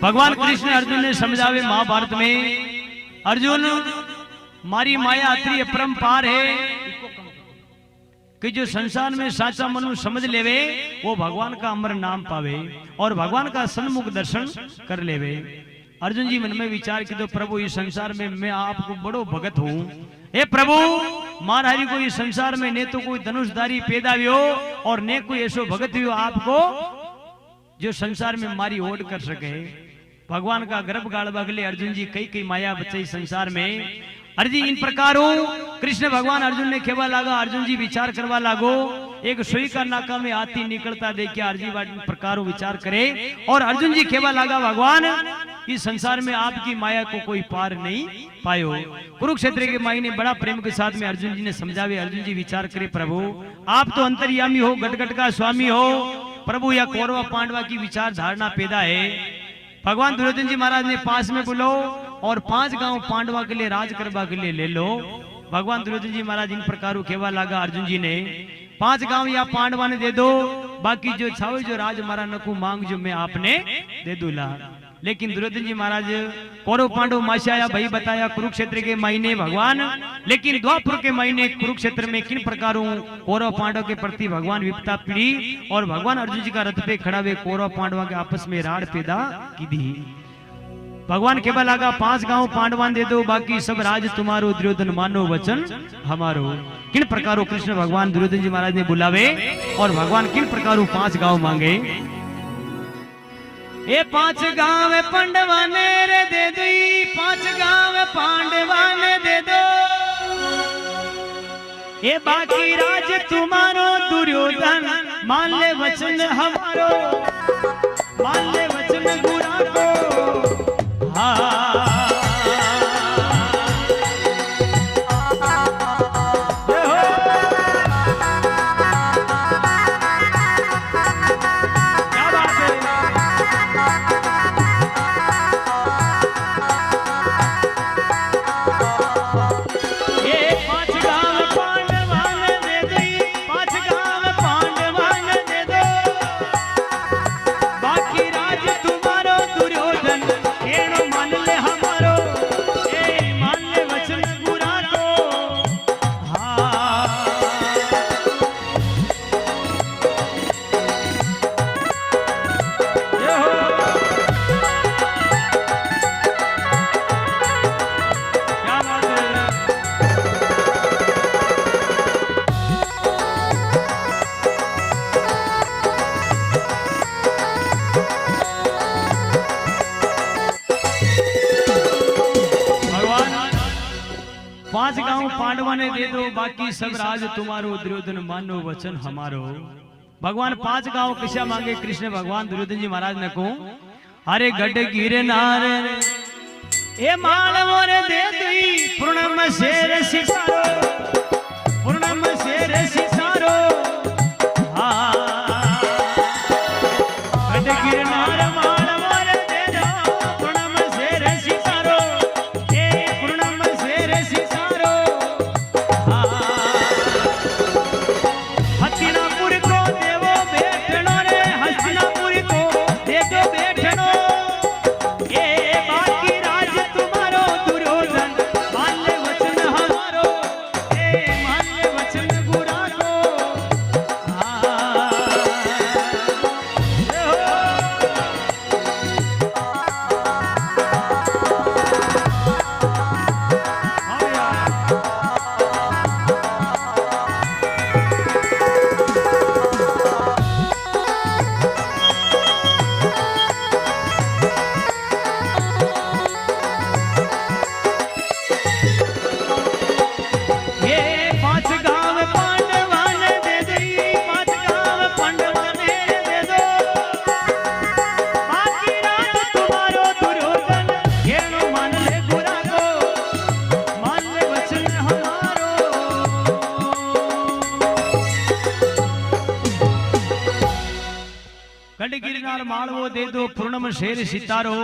भगवान कृष्ण अर्जुन ने समझावे महाभारत में, अर्जुन मारी माया अत्रि अपरंपार है कि जो संसार में साचा मनु समझ लेवे वो भगवान का अमर नाम पावे और भगवान का सन्मुख दर्शन कर लेवे। अर्जुन जी मन में विचार की तो प्रभु इस संसार में मैं आपको बड़ो भगत हूँ। हे प्रभु महाराज को इस संसार में ने तो कोई धनुषधारी पैदा हुयो और ने कोई ऐसो भगत हुयो आपको जो संसार में मारी ओढ़ कर सके। भगवान का गर्भ गाड़वा के लिए अर्जुन जी कई कई माया बच्चे संसार में। अर्जी इन प्रकारों कृष्ण भगवान अर्जुन ने खेवा लागा, अर्जुन जी विचार करवा लागो। एक सुई का नाका में आती निकलता देखिए अर्जी प्रकारों विचार करे और अर्जुन जी खेवा लागा, भगवान इस संसार में आपकी माया को कोई पार नहीं पायो। कुरुक्षेत्र के माई ने बड़ा प्रेम के साथ में अर्जुन जी ने समझावे। अर्जुन जी विचार करे, प्रभु आप तो अंतर्यामी हो, गटगट का स्वामी हो। प्रभु या कौरव पांडवा की विचार धारणा पैदा है। भगवान दुर्योधन जी महाराज ने पास में बुलो और 5 गांव पांडवा के लिए राज करवा के लिए ले लो। भगवान दुर्योधन जी महाराज इन प्रकार खेवा लागा अर्जुन जी ने, 5 गांव या पांडवा ने दे दो, बाकी जो छावे जो राज मारा नकू मांग जो मैं आपने दे दूला। लेकिन दुर्योधन जी महाराज कौरव पांडव माशाया भाई बताया कुरुक्षेत्र के महीने भगवान, लेकिन द्वापर के महीने कुरुक्षेत्र में किन प्रकारों कौरव पांडव के प्रति भगवान विपता पीड़ी और भगवान अर्जुन जी का रथ पे खड़ा हुए कौरव पांडवा के आपस में राड़ पैदा की दी। भगवान केवल लागा 5 गांव पांडवान दे दो, बाकी सब राज तुम्हारो, दुर्योधन मानो वचन हमारो। किन प्रकारों कृष्ण भगवान दुर्योधन जी महाराज ने बुलावे और भगवान किन प्रकारों 5 गांव मांगे। ये 5 गांव पांडवा ने रे दे दी, 5 गांव पांडवा ने दे दो, ये बाकी राज तुम्हारो, दुर्योधन मान ले वचन हमारो, मान ले वचन गुरा को। पांडवा ने दे दो, बाकी सब राज तुम्हारो, दुर्योधन मानो वचन हमारो। भगवान 5 गांव किसा मांगे कृष्ण भगवान दुर्योधन जी महाराज ने को, अरे गढ़ गिरनार ए माल मोरे दे दी, पूर्णम शेर सिसारो, पूर्णम शेर सिसारो। गढ़ गिरनार माल मोरे दे दो, पूर्णम शेर सिसारो, ए पूर्णम शेर सिसारो। हस्तिनापुर को देवो बैठनो रे, हस्तिनापुर को दे दो बैठनो, ये बाकी राज तुम्हारो, दुर्योधन मान ले वचन हमारो, ए मान ले वचन गुरा को। गिरनार मालवो दे दो, पूर्णम शेर सितारो,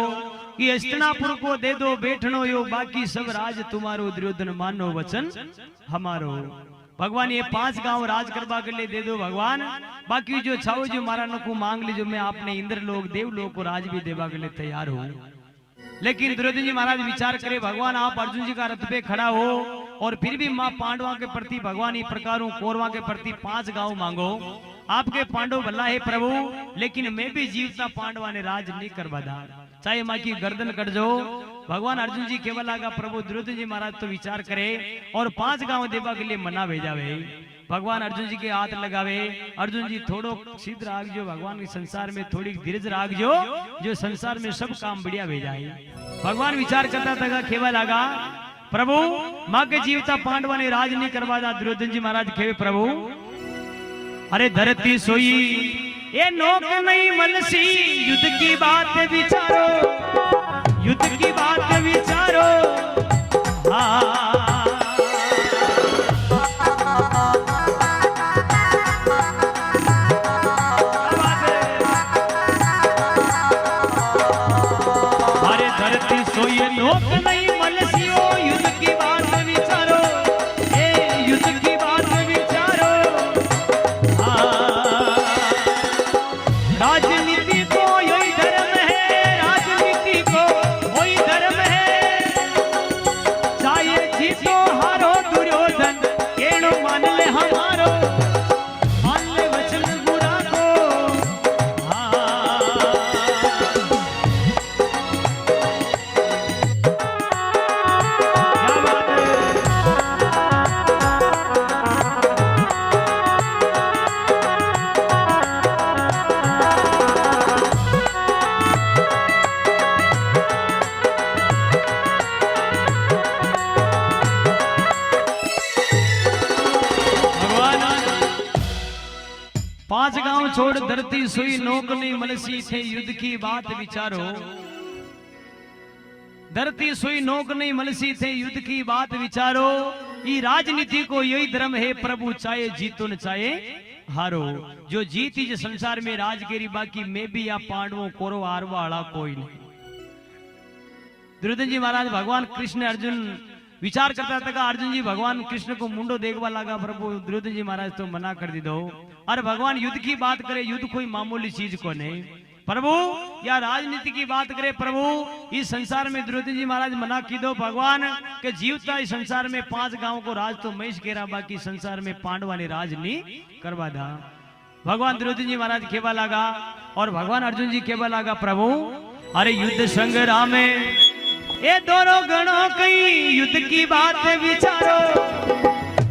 कि हस्तिनापुर को दे दो बैठनो यो, बाकी सब राज तुम्हारो, दुर्योधन मानो वचन हमारो। भगवान ये 5 गांव राज करवा के लिए दे दो भगवान, बाकी जो छाओ जो मारा नको मांग लीजो, मैं आपने इंद्र लोग देव लोग को राज भी देवा के लिए तैयार हूँ। लेकिन दुर्योधन जी महाराज विचार करे, भगवान आप अर्जुन जी का रथ पे खड़ा हो और फिर भी माँ पांडवा के प्रति भगवान इस प्रकार कौरवा के प्रति 5 गांव मांगो, आपके पांडव भला है प्रभु, लेकिन मैं भी जीवता पांडवा ने राज नहीं करवा दा, चाहे माँ की गर्दन कट जाओ। भगवान अर्जुन जी केवल आगा प्रभु दुर्योधन जी महाराज तो विचार करे और 5 गांव देवा के लिए मना भेजावे। भगवान अर्जुन जी के हाथ लगावे, अर्जुन जी थोड़ो सिद्ध राग जो भगवान के संसार में थोड़ी धीरज राग जो संसार में सब काम बढ़िया भेजाए। भगवान विचार करता था केवल आगा प्रभु माँ के जीवता पांडवा ने राज नहीं करवा दा। दुर्योधन जी महाराज खेवे प्रभु अरे धरती सोई ये नोक नहीं मलसी, युद्ध की बात विचारो, युद्ध की बात विचारो। अरे धरती सोई नोक नहीं मलसी, युद्ध की बात विचारो, युद्ध की बात विचारो। राजनीति को यही धर्म है, राजनीति को वही धर्म है, चाहे जीतो हारो दुर्योधन केणो मान ले हमारो, मान ले वचन बुरा को। क्या बात है। पांच गांव छोड़ धरती सुई नोक नहीं मलसी थे, युद्ध की बात विचारो। धरती सुई नोक नहीं मलसी थे, युद्ध की बात विचारो। ये राजनीति को यही धर्म है प्रभु, चाहे जीतो न चाहे हारो। जो जीती जो संसार में राजगिरी, बाकी मैं भी या पांडवों कोरो हारवा वाला कोई नहीं। दुर्योधन जी महाराज भगवान कृष्ण अर्जुन विचार करता था, अर्जुन जी भगवान कृष्ण को मुंडो देखवा लगा, प्रभु दुर्योधन जी महाराज तो मना कर दी दो। अरे भगवान युद्ध की बात करे, युद्ध कोई मामूली चीज को नहीं प्रभु, या राजनीति की बात करे प्रभु, इस संसार में दुर्योधन जी महाराज मना की दो भगवान के जीवता इस संसार में 5 गांव को राज तो मैं केरा, बाकी संसार में पांडवा ने राज नहीं करवा दा। भगवान दुर्योधन जी महाराज केवा लगा और भगवान अर्जुन जी केवा लगा प्रभु अरे युद्ध संग्राम में ये दोनों गणों कई, युद्ध की बात विचारो,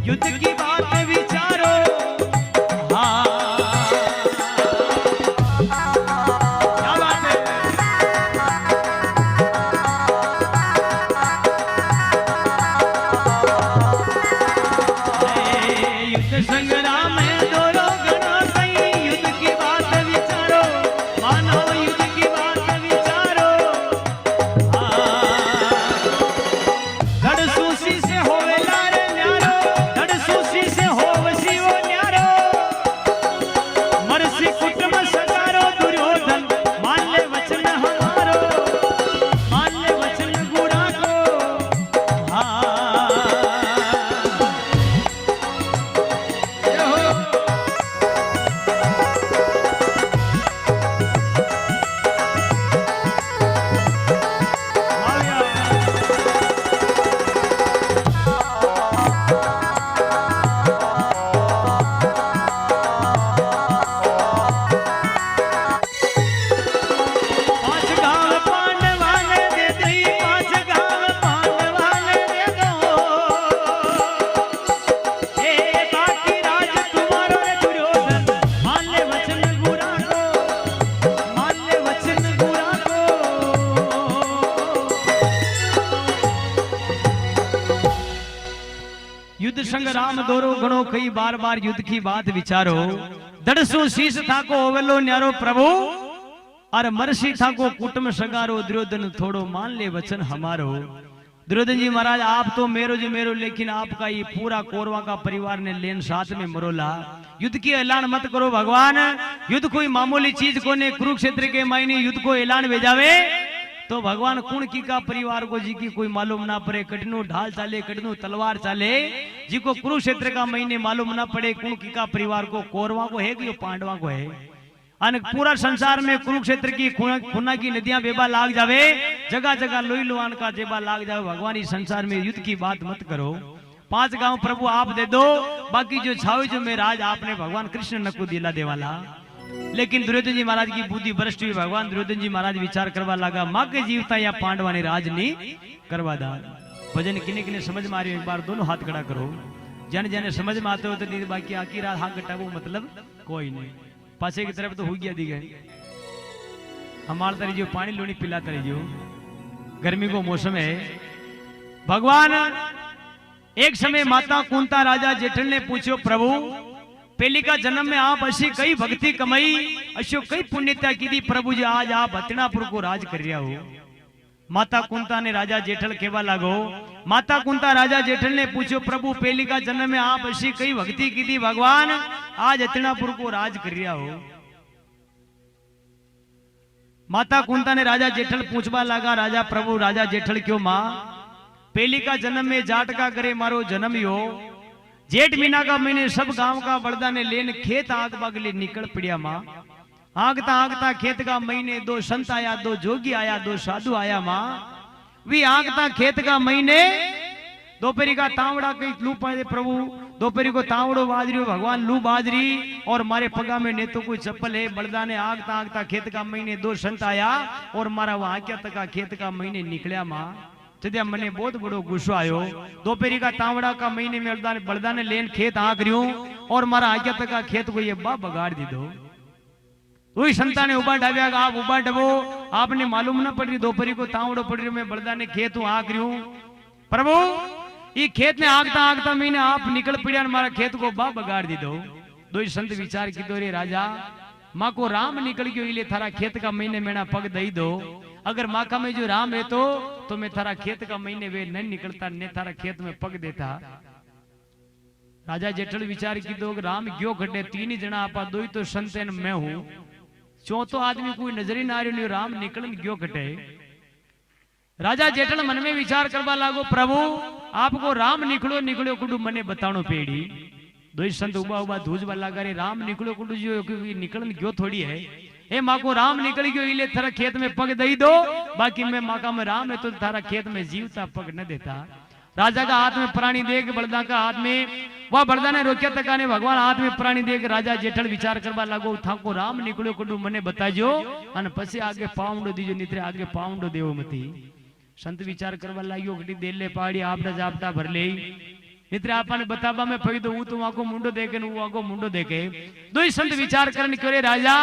युद्ध की बात विचारो। क्या बात है। युद्ध संग्राम में दोनों गणों कई, युद्ध की बात विचारो, मानो युद्ध की बात विचारो। धड़सूसी से होवे लारे न्यारो, धड़सूसी से होवसी वो न्यारो, मरसी कुटुंब सगारो दुर्योधन मान ले वचन हमारो, मान ले वचन गुड़ा को। युद्ध संग्राम दोरो गणो कई, बार बार युद्ध की बात विचारो। दड़सो शीश थाको ओवेलो न्यारो प्रभु, और मरसी थाको कुटुंब सगारो दुर्योधन थोड़ो मान ले वचन हमारो। दुर्योधन जी महाराज आप तो मेरो जो मेरो, लेकिन आपका ये पूरा कौरवा का परिवार ने लेन साथ में मरोला। युद्ध की ऐलान मत करो भगवान, युद्ध कोई मामूली चीज को ने, कुरुक्षेत्र के मायने युद्ध को ऐलान भेजावे तो भगवान कुण की का परिवार को जी की कोई मालूम ना पड़े, कटनू ढाल चाले कटनू तलवार चाले, जी को कुरुक्षेत्र का महीने मालूम ना पड़े कुण की का परिवार को कौरवा को है कि पांडवा को है। और पूरा संसार में कुरुक्षेत्र की खूना की नदियां बेबा लाग जावे, जगह जगह लोही लोहान का जेबा लाग जावे, भगवान इस संसार में युद्ध की बात मत करो। 5 गांव प्रभु आप दे दो, बाकी जो छावे जो में राज आपने भगवान कृष्ण नकु दिला देवाला। लेकिन दुर्योधन जी महाराज की बुद्धि भ्रष्ट हुई। भगवान दुर्योधन जी महाराज विचार करवा लगा, माँ के जीवता या पांडवा ने राज नहीं करवा दा। भजन किने किने समझ में आ रही हो, एक बार दोनों हाथ खड़ा करो। जन जने समझ में आते हो तो नहीं, बाकी आकी रात हाथ कटावो मतलब कोई नहीं। पासे की तरफ तो हो गया दी गए, हमारे तरह जो पानी लोनी पिलाता रहियो, गर्मी को मौसम है। भगवान एक समय माता कुंता राजा जेठल ने पूछो, प्रभु पहली का जन्म में आप अशी कई भक्ति कमाई, अशो कई पुण्यता की थी प्रभु जी, आज आप हथिनापुर को राज कर रहा हो। माता कुंता ने राजा जेठल केवा लागो, माता कुंता राजा जेठल ने पूछो, प्रभु पहली का जन्म में आप अशी कई भक्ति की थी भगवान, आज हथिनापुर को राज कर रहा हो। माता कुंता ने राजा जेठल पूछवा लगा, राजा प्रभु राजा जेठल क्यों माँ, पहली का जन्म में जाट का करे मारो जन्म हो, जेठ महीना का महीने सब गांव का बड़दा ने लेन खेत आग बाग ले निकल पड़िया माँ। आगता खेत का महीने 2 संत आया, 2 जोगी आया, 2 साधु आया माँ। वी आगता खेत का महीने दोपहरी का तावड़ा कई लू पाए प्रभु, दोपहरी को तावड़ो बाजरी भगवान लू बाजरी, और मारे पगा में ने तो कोई चप्पल है। बड़दा ने आगता खेत का महीने 2 संत आया, और मारा वहां क्या तक खेत का महीने निकलिया माँ। तो मने बहुत बड़ो गुस्सो आयो। दोपहरी का तावड़ा का महीने में बड़दा ने लेन खेत आग रही, और मारा आज्ञा तक खेत को ये बा बगाड़ दी दो। वही संता ने उबा डाबिया, आप उबा डबो, आपने मालूम ना पड़ रही दोपहरी को तावड़ो पड़ रही, मैं बड़दा ने खेत आग रही हूं प्रभु, ये खेत ने आगता महीने आप निकल पड़िया, मारा खेत को बा बगाड़ दी दो। दो संत विचार की दो, रे राजा माँ को राम निकल गयो, इले थारा खेत का महीने मेरा पग दई दो। अगर माँ का में जो राम है तो मैं थारा खेत का महीने वे नहीं निकलता, ने थारा खेत में पग देता। राजा जेठल विचार की दो, राम क्यों खड़े, 3 ही जना आपा, 2 ही तो संत है, मैं हूं, चौथो आदमी कोई नजर ही ना आ रही, राम निकलन क्यों खटे। राजा जेठल मन में विचार करवा लागो, प्रभु आपको राम निकलो कुडू मने बताणो पेड़ी। 2 संत उबा धूजवा लगा, रे राम निकलो कुडू जो निकलन क्यों थोड़ी है, ए माँ को राम निकल गयो, इले थारा खेत में पग दई दो, बाकी मैं माँ का में राम है तो थारा खेत में जीवता पग न देता। राजा का हाथ में प्राणी देख, बड़दा का हाथ में, वह बड़दा ने रोक्या तका ने भगवान हाथ में प्राणी देख, राजा जेठल विचार करवा लागो, था को राम निकलो कुडू मने बताजो, अन पछी आगे पाउंडो दीजो, नित्रे आगे पाउंडो देवो मती। संत विचार करवा लाग्यो, घटी देर ले पाड़ी आपने जापटा भर ले, नित्रे आपने बताबा में फई दो, वो तो आको मुंडो देखे न वो आको मुंडो देखे। 2 संत विचार करने क्यों, राजा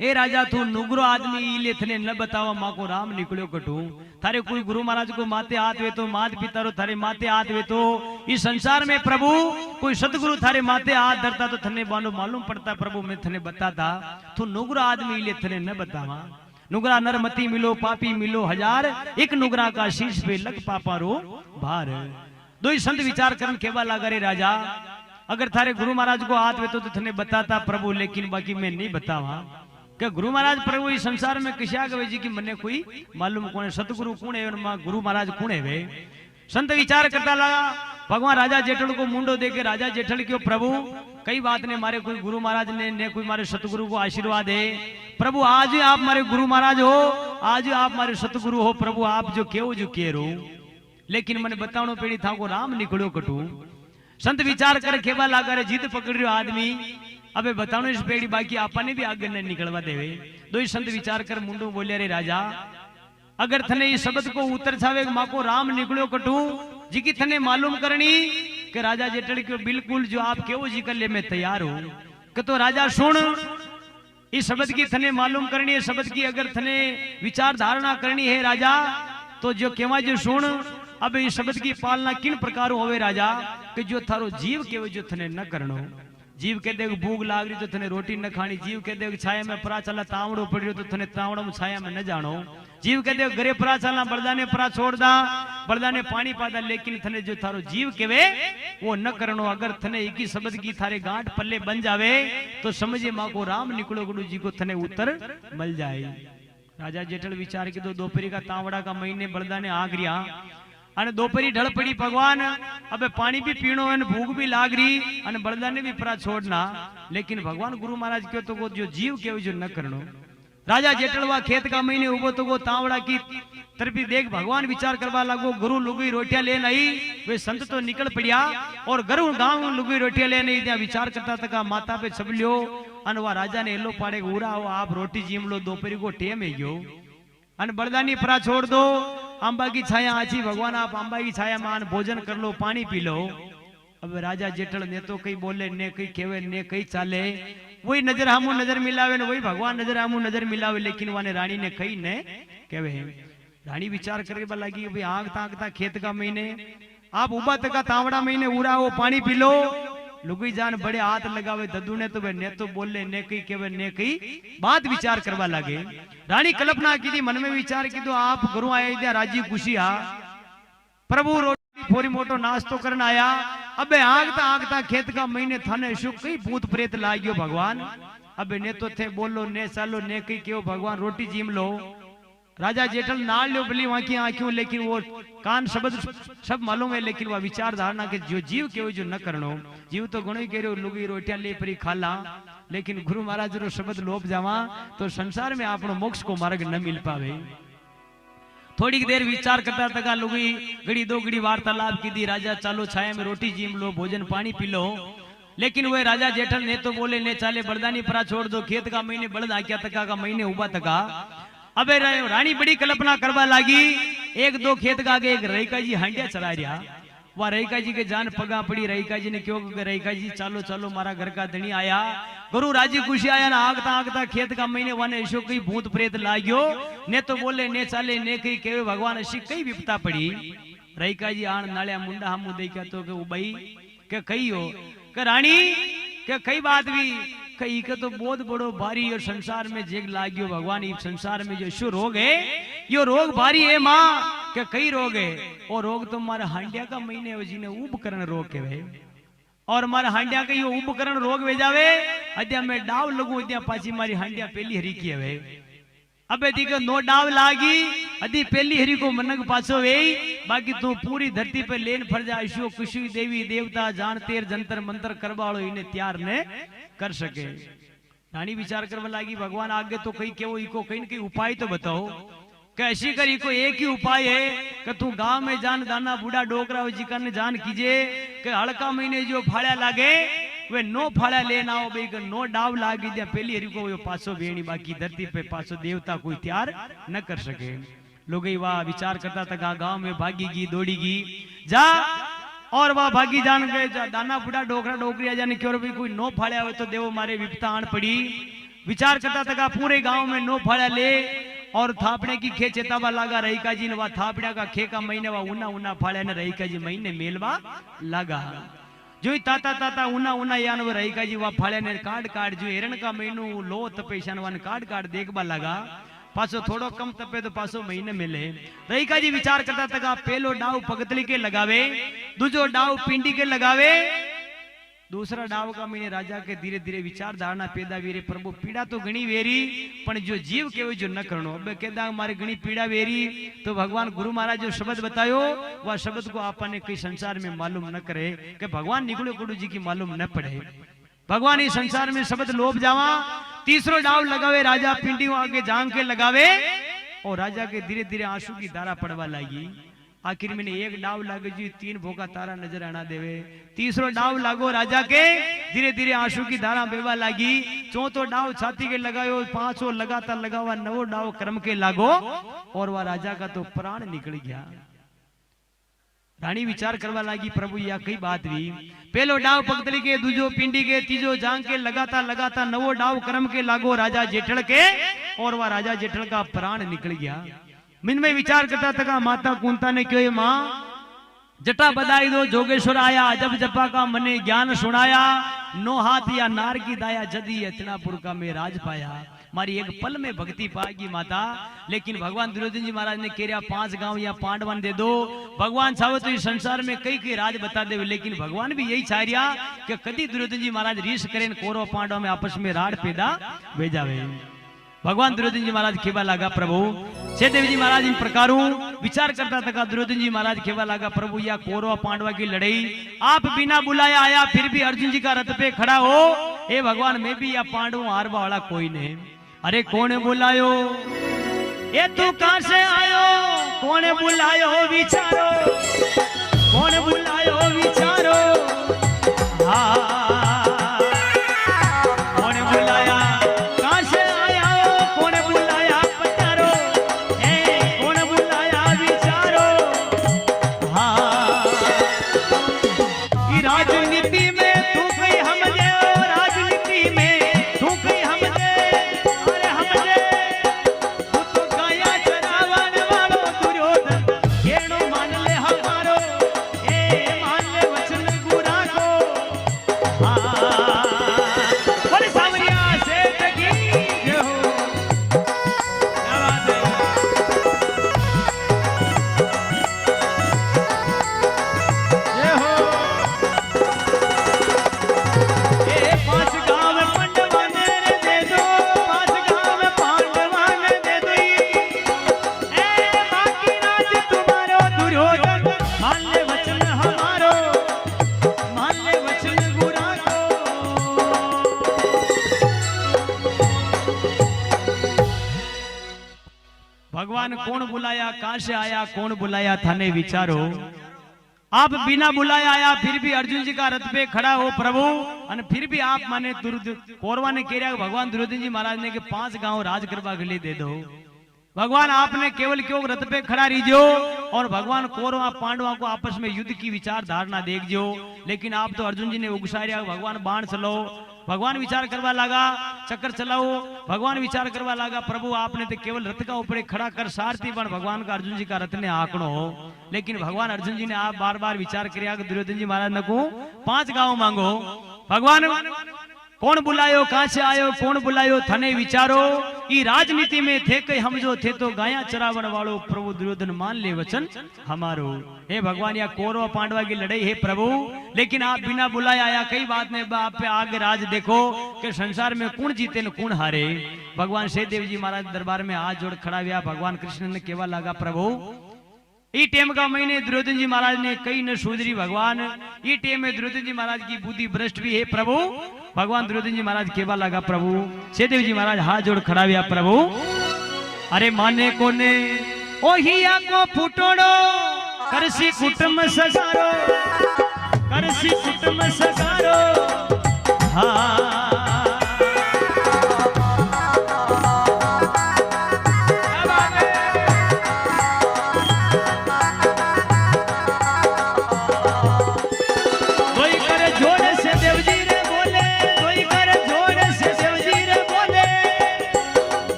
ए राजा तू नुगरो आदमी इले थने न बतावा, माँ को राम निकलो कटू, थारे कोई गुरु महाराज को माते हाथ वे तो मात पिता रो थारे माते हाथ वे तो, इस संसार में प्रभु कोई सतगुरु थारे माते हाथ धरता तो थने बानो मालूम पड़ता, प्रभु मैं थने बताता, तू नुगरो आदमी इले थने न बतावा। नुगरा नरमती मिलो पापी मिलो 1000, एक नुगरा का शीश पे लग पापा रो भार। 2 संत विचार करन केवा लगा, रे राजा अगर थारे गुरु महाराज को हाथ वे तो थने बताता प्रभु, लेकिन बाकी मैं नहीं बतावा। कि गुरु महाराज प्रभु इस संसार में किसा कहे जी कि मने कोई मालूम कौन है, सतगुरु कौन है और मां गुरु महाराज कौन है वे। संत विचार करता लगा, भगवान राजा जेठल को मुंडो देके राजा जेठल क्यों, प्रभु कई बात ने मारे कोई गुरु महाराज ने कोई मारे सतगुरु को आशीर्वाद है, प्रभु आज आप मारे गुरु महाराज हो, आज आप मारे सतगुरु हो, प्रभु आप जो केव जो के रो, लेकिन मैंने बताओ पेड़ी था को राम निकलो कटू। संत विचार कर खेबा लागा, रे जीत पकड़ रही आदमी, अबे बताओ इस पेड़ी बाकी आपने भी आगे न निकलवा देवे। 2 संत विचार कर मुंडो बोले, रे राजा अगर थने इस शब्द को उतर छावे माँ को राम निकलो कटू, जी की थने मालूम करनी कि राजा जेठल को बिल्कुल जो आप केवो जी कर ले मैं तैयार हूं। कि तो राजा सुन, इस शब्द की थने मालूम करनी है, शब्द की अगर थने विचार धारणा करनी है राजा, तो जो केवा जो सुन, अब इस शब्द की पालना किन प्रकार होवे राजा, कि जो थारो जीव केवो जो थने न करनो। जीव के देख भूख लाग रही तो थने रोटी न खानी, जीव के देख छाया में परा चला तावड़ो पड़ रही तो थने तावड़ो में छाया में न जानो, जीव के देख घरे परा चलना बड़दा ने परा छोड़ दा, बड़दा ने पानी पादा, लेकिन थने जो थारो जीव केवे वो न करनो। अगर थने एक ही शब्द की थारे गांठ पल्ले बन जावे तो समझे माँ को राम निकलो गुरु जी को थने उत्तर मिल जाए। राजा जेठल विचार कीधो दोपहरी का तावड़ा का महीने बलदा ने आग रिया अने दोपहरी ढल पड़ी भगवान अबे पानी भी पीनो है भूख भी लाग रही अने बलदा ने भी परा छोड़ना लेकिन भगवान गुरु महाराज क्यों तो वो जो जीव के जो न करनो राजा जेठलवा खेत का महीने उबो तो वो तावड़ा की तरफी देख भगवान विचार करवा लगो गुरु लुगई रोटियां लेन आई वे संत तो निकल पड़िया और गुरु गांव लुगई रोटियां लेन आई त्या विचार करता तका माता पे छबलियो अन वा राजा ने एलो पाड़े उरा आप रोटी जीम लो दोपहरी को टेम है गयो अन बरदानी परा छोड़ दो आंबा की छाया आची भगवान आप आंबा की छाया मान भोजन कर लो पानी पी लो। अब राजा जेठल ने तो कई बोले ने कई केवे ने कई चाले वही नजर हमू नजर मिलावे ने वही भगवान नजर हमू नजर मिलावे लेकिन वाने रानी ने कई ने केवे रानी विचार करके लगी भाई आग ताकता खेत का महीने आप उबा तक तावड़ा महीने उड़ा वो पानी पी लो लुगई जान बड़े हाथ लगावे दद्दू ने तो वे ने तो बोले ने कई केवे ने कई बात विचार करवा लगे। रानी कल्पना की थी मन में विचार की तो आप गुरु आए दिया राजी खुशी आ प्रभु रोटी फोरी मोटो नाश्तो करना आया अबे आगता खेत का महीने थाने शु कई भूत प्रेत लाग्यो भगवान अबे ने तो थे बोलो ने सालो ने कई क्यों भगवान रोटी जीम लो राजा जेठल नाल लो बली वहां की आंखों लेकिन वो कान शब्द सब मालूम है लेकिन वह विचार धारणा के जो जीव के जो न करनो जीव तो गुण कह रहे लुगी रोटियां ले परी खाला लेकिन गुरु महाराज रो शब्द लोप जावा तो संसार में आपनो मोक्ष को मार्ग न मिल पावे। थोड़ी देर विचार करता तका लुगी घड़ी दो घड़ी वार्तालाप की दी राजा चालो छाया में रोटी जीम लो भोजन पानी पी लो लेकिन वह राजा जेठल ने तो बोले ने चाले बरदानी परा छोड़ दो खेत का महीने बलद आक्या तका का महीने उबा तका। अबे रानी बड़ी कल्पना करवा लागी एक दो खेत का आगे एक रईका जी हांडिया चला रहा वह रईका जी के जान पगा पड़ी रईका जी ने क्यों रईका जी चालो चालो मारा घर का धनी आया गुरु राजी खुशी आया ना आगता खेत का महीने वाने ऐसो कई भूत प्रेत लाग्यो ने तो बोले ने चाले ने कई केवे भगवान ऐसी कई विपता पड़ी रईका जी आण नालिया मुंडा हमू देखा तो के बई के कई हो के रानी के कई बात भी कई के तो बहुत बड़ो भारी और संसार में जेग लाग्यो भगवान इस संसार में जो शु रोग है यो रोग भारी है माँ के कई रोग है और रोग तो मारे हांडिया का महीने जी ने उपकरण रोग के वे और मारे हांडिया का यो उपकरण रोग वे जावे अद्या मैं डाव लगू अद्या पाची मारी हांडिया पहली हरी की वे अबे दी को नो डाव लागी अदी पहली हरी को मनक पाछो वे बाकी तू पूरी धरती पे लेन फर जा ईशो कुछ देवी देवता जान तेर जंतर मंत्र करवाड़ो इन्हें त्यार ने कर सके। रानी विचार करवा लागी भगवान आगे तो कहीं केवो इको कहीं न कहीं उपाय तो बताओ कैसी करी को एक ही उपाय है कि तू गांव में जान दाना बूढ़ा डोकरा जिका ने जान कीजिए कि हड़का महीने जो फाड़ा लागे वे नो फाड़ा लेना हो भाई नो डाव लागी दिया पहली हरी को पासो बेणी बाकी धरती पे पासो देवता कोई त्यार न कर सके। लोग वाह विचार करता था गांव में भागीगी दौड़ीगी जा और वह भागी जान गए दाना बूढ़ा डोकरा डोकरिया जाने क्यों भाई कोई नो फाड़ा हो तो देवो मारे विपता आन पड़ी। विचार करता था पूरे गांव में नो फाड़ा ले और थापड़े की खे चेतावा लगा रहीका जी ने वह थापड़ा का खे का महीने वह उना उना फाड़ा ने रहीका जी महीने मेलवा लगा जो ताता ताता उना उना यान वो रहीका जी वह फाड़ा ने काट काट जो हिरण का महीनू लो तपेशन वन काट काट देखबा लगा पासो थोड़ो कम तपे तो पासो महीने मिले। रहीका जी विचार करता तका पहलो डाव पगतली के लगावे दूजो डाव पिंडी के लगावे दूसरा डाव का महीने राजा के धीरे धीरे विचार धारणा पैदा वीरे प्रभु पीड़ा तो घनी वेरी पण जो जीव के जो न करनो अब कहता मारे घनी पीड़ा वेरी तो भगवान गुरु महाराज जो शब्द बतायो वह शब्द को आपने कई संसार में मालूम न करे कि भगवान निगुड़े गुरु जी की मालूम न पड़े भगवान इस संसार में शब्द लोभ जावा। तीसरो डाव लगावे राजा पिंडी आगे जांग के लगावे और राजा के धीरे धीरे आंसू की धारा पड़वा लगी। आखिर में एक डाव लागे जी तीन भोका तारा नजर आना देवे तीसरो डाव लागो राजा के धीरे धीरे आंसू की धारा बेवा लागी। चौथो डाव छाती के लगायो पांचो लगातार लगावा नवो डाव कर्म के लागो और वह राजा का तो प्राण निकल गया। रानी विचार करवा लगी प्रभु या कई बात भी पहलो डाव पगतली के दूजो पिंडी के तीजो जांग के लगातार लगातार नवो डाव कर्म के लागो राजा जेठल के और वह राजा जेठल का प्राण निकल गया। मिन में विचार करता था माता कुंता ने क्यों माँ जटा बधाई दो जोगेश्वर आया जब जपा का मने ज्ञान सुनाया नो हाथ या नार की दाया जदी इतनापुर का में राज पाया मारी एक पल में भक्ति पाएगी माता। लेकिन भगवान दुर्योधन जी महाराज ने कह रहा 5 गांव या पांडवन दे दो भगवान चाहो तो इस संसार में कई कई राज बता दे लेकिन भगवान भी यही चाह रहा कि कदी दुर्योधन जी महाराज रीस करें कौरव पांडव में आपस में राड पैदा भेजावे। भगवान दुर्योधन जी महाराज खेवा लागा प्रभु सहदेव जी महाराज इन प्रकारों विचार करता था। दुर्योधन जी महाराज खेवा लागा प्रभु या कौरव पांडवा की लड़ाई आप बिना बुलाया आया फिर भी अर्जुन जी का रथ पे खड़ा हो। ए भगवान मैं भी या पांडवों हारवा वाला कोई नहीं। अरे कौन बुलायो ये तू कहां से आयो कौन बुलायो विचारो कौन बुलायो विचारो हाँ कौन बुलाया कहां से आया कौन बुलाया पधारो कौन बुलाया विचारो हाँ राजनीति में तू कहीं हम दे राजनीति में तू कहीं हम दे अरे हम दे तू तो गाया चरावन वालो दुर्योधन केणो मान ले हमारो मान ले वचन गुरा को बोले सावरिया से तकी जो ये हो पांच गांव पांडवा ने दे दो पांच गांव पांडवा ने दे दो बाकी राज तुम्हारो दुर्योधन मान ले वचन हमारो मान ले वचन गुरा को भगवान कौन बुलाया कहां से आया कौन बुलाया थाने विचारो आप बिना बुलाया आया फिर भी अर्जुन जी का रथ पे खड़ा हो प्रभु और फिर भी आप माने कौरवा ने कह रहा भगवान दुर्योधन जी महाराज ने के 5 गांव राज करवा के लिए दे दो। भगवान आपने केवल क्यों रथ पे खड़ा रहीजो और भगवान कौरवा पांडवा को आपस में युद्ध की विचार धारणा देखजो। लेकिन आप तो अर्जुन जी ने उगसारिया भगवान बाण चलो भगवान विचार करवा लगा चक्कर चलाओ भगवान विचार करवा लगा प्रभु आपने तो केवल रथ का ऊपर खड़ा कर सारथी बन भगवान का अर्जुन जी का रथ ने आंकड़ो। लेकिन भगवान अर्जुन जी ने आप बार बार विचार किया कि दुर्योधन जी महाराज ने को 5 गांव मांगो। भगवान कौन बुलायो कहां से आयो कौन बुलायो थने विचारो ई राजनीति में थे कई हम जो थे तो गाया चरावन वालो प्रभु दुर्योधन मान ले वचन हमारो। हे भगवान या कौरव पांडवा की लड़ाई है प्रभु लेकिन आप बिना बुलाए आया कई बात ने आप पे आगे राज देखो कि संसार में कौन जीते न कौन हारे। भगवान सहदेव जी महाराज दरबार में हाथ जोड़ खड़ा हुआ भगवान कृष्ण ने केवा लगा प्रभु ई टेम का महीने दुर्योधन जी महाराज ने कई न सुधरी भगवान ई टेम में दुर्योधन जी महाराज की बुद्धि भ्रष्ट भी है प्रभु। भगवान दुर्योधन जी महाराज केवा लगा प्रभु सहदेव जी महाराज हाथ जोड़ खड़ा हुआ प्रभु अरे माने कोने ओहिया को फुटोड़ो करसी कुटुंब सगारो करसी कुटुंब सगारो हाँ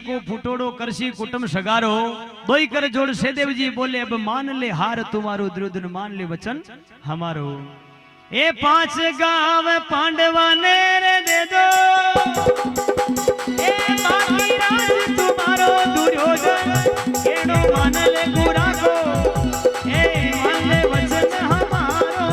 को फुटोड़ो करसी कुटुंब सगारो दोई कर जोड़ सहदेव जी बोले अब मान ले हार तुम्हारो दुर्योधन मान ले वचन हमारो। ए 5 गांव पांडवा ने रे दे दो ए बाकी राज तुम्हारो दुर्योधन केड़ो मान ले गुरा को ए मान ले वचन हमारो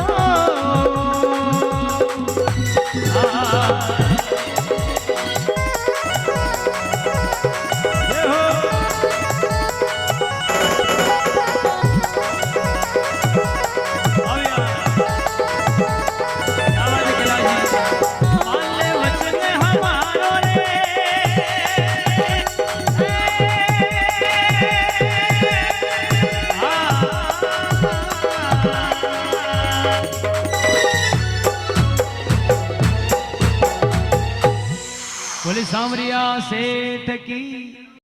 बोले सांवरिया सेठ की